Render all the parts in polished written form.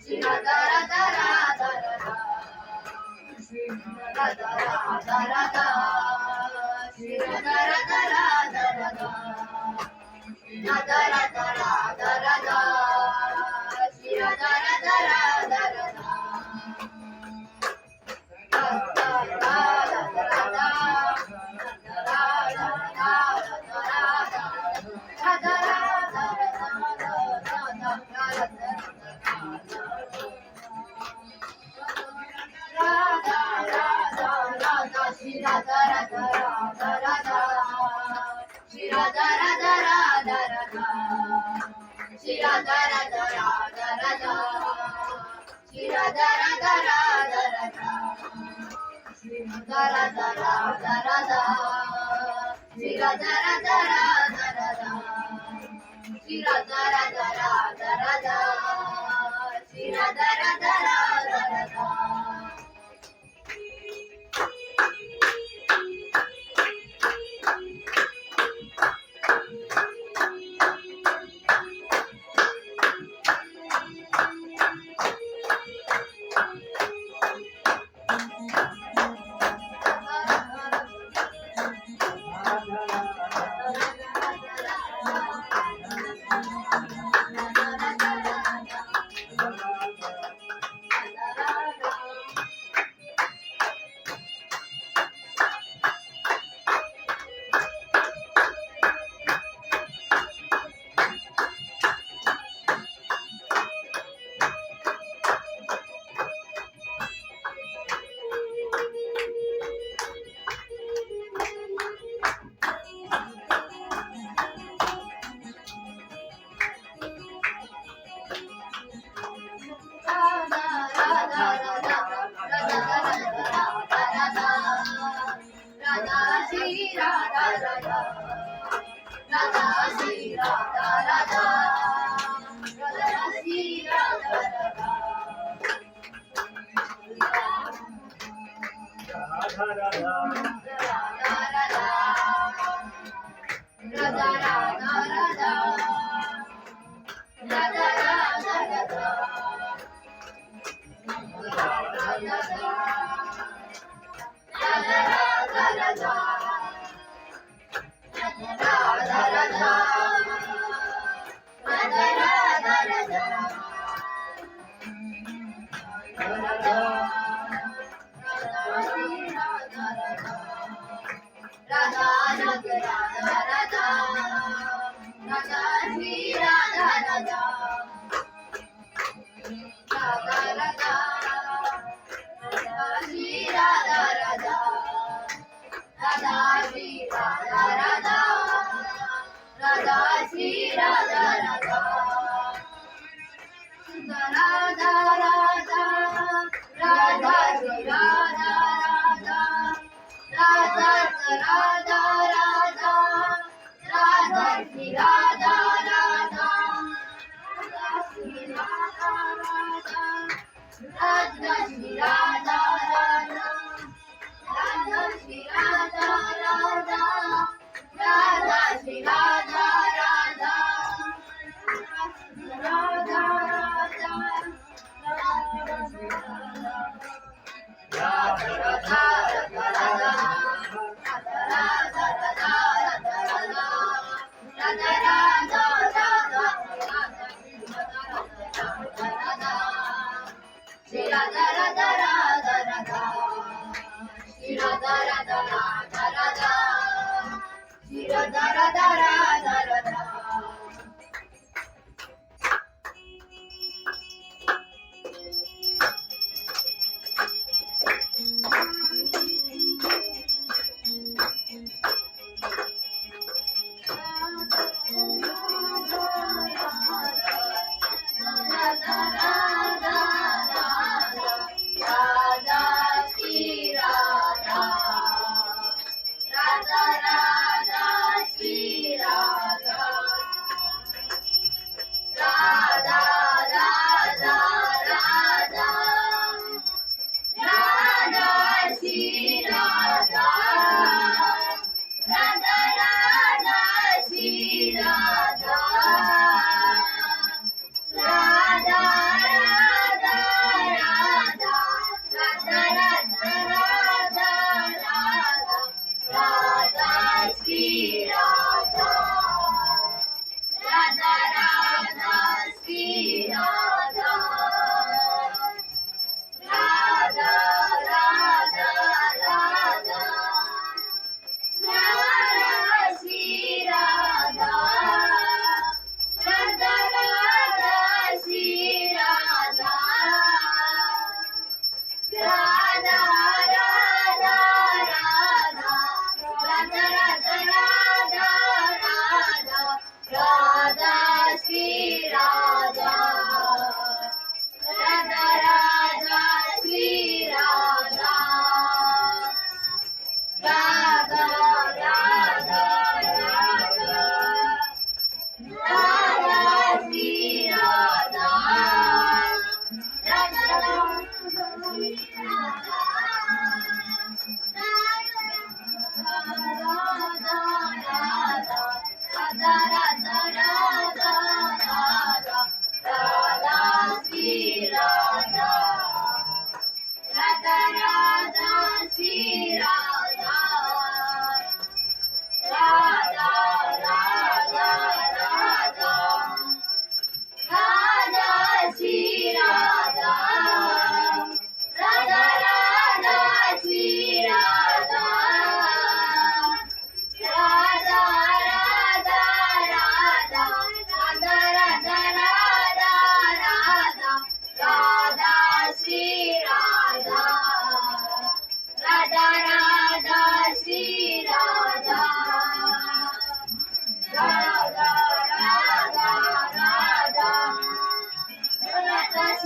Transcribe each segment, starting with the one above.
Shri Radha Radha Radha Radha Shri Radha Radha Radha Shri Radha Radha Radha Radha Radha Radha Radha Radha Shri Radha Radha Radha Radha Shri Radha Radha Radha Radha Shri Radha Radha Radha Radha Shri Radha Radha Radha Radha Shri Radha Radha Radha Radha Shri Radha Radha Radha Radha Shri Radha Radha Radha Radha Shri Radha Radha Radha Radha Shri Radha Radha Radha Radha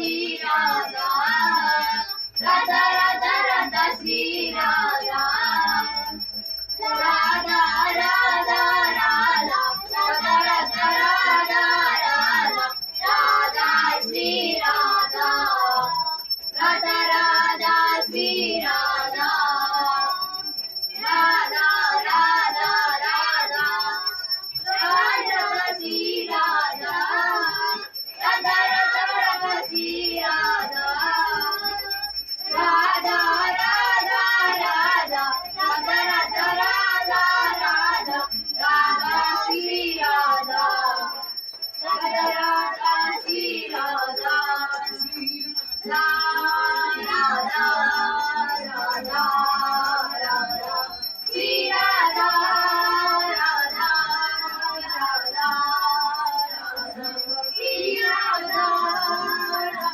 Shri Radha Radha Radha Radha Shri Radha Radha Radha Radha Radha Radha Radha Radha Radha Shri Radha Radha Radha Shri Radha Radha Radha Radha Radha Shri Radha Radha Radha Radha Shri Radha Radha Radha Radha Radha Radha Radha Radha Radha Shri Radha Radha Radha Shri Radha Radha Radha Radha Shri Radha Radha Radha Radha Shri Radha Radha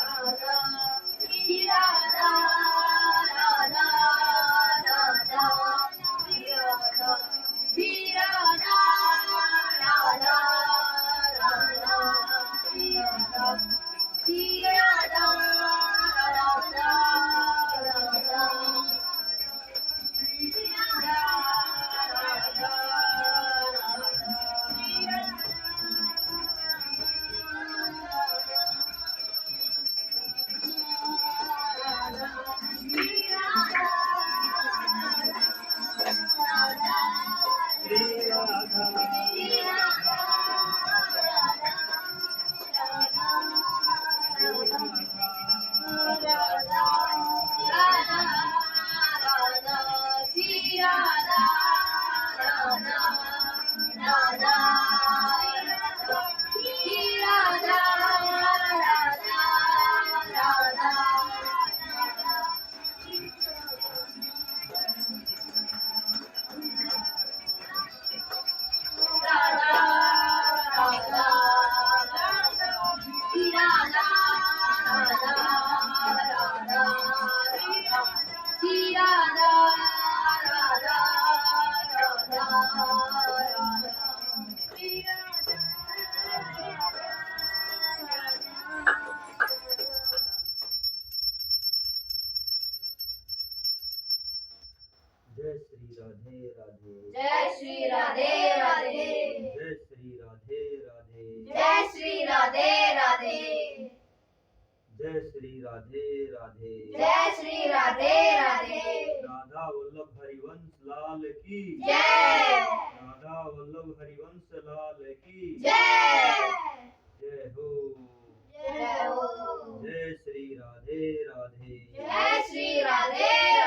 Radha Shri Radha Radha Radha Shri Radha Shri Radha Radha Radha Shri Radha Shri Radha Radha Radha Shri Radha Radha Shri Radha जय श्री राधे राधे जय श्री राधे राधे जय श्री राधे राधे जय श्री राधे राधे जय श्री राधे राधे जय श्री राधे राधे राधा वल्लभ हरिवंश लाल की जय राधा वल्लभ हरिवंश लाल की जय जय हो जय हो जय श्री राधे राधे जय श्री राधे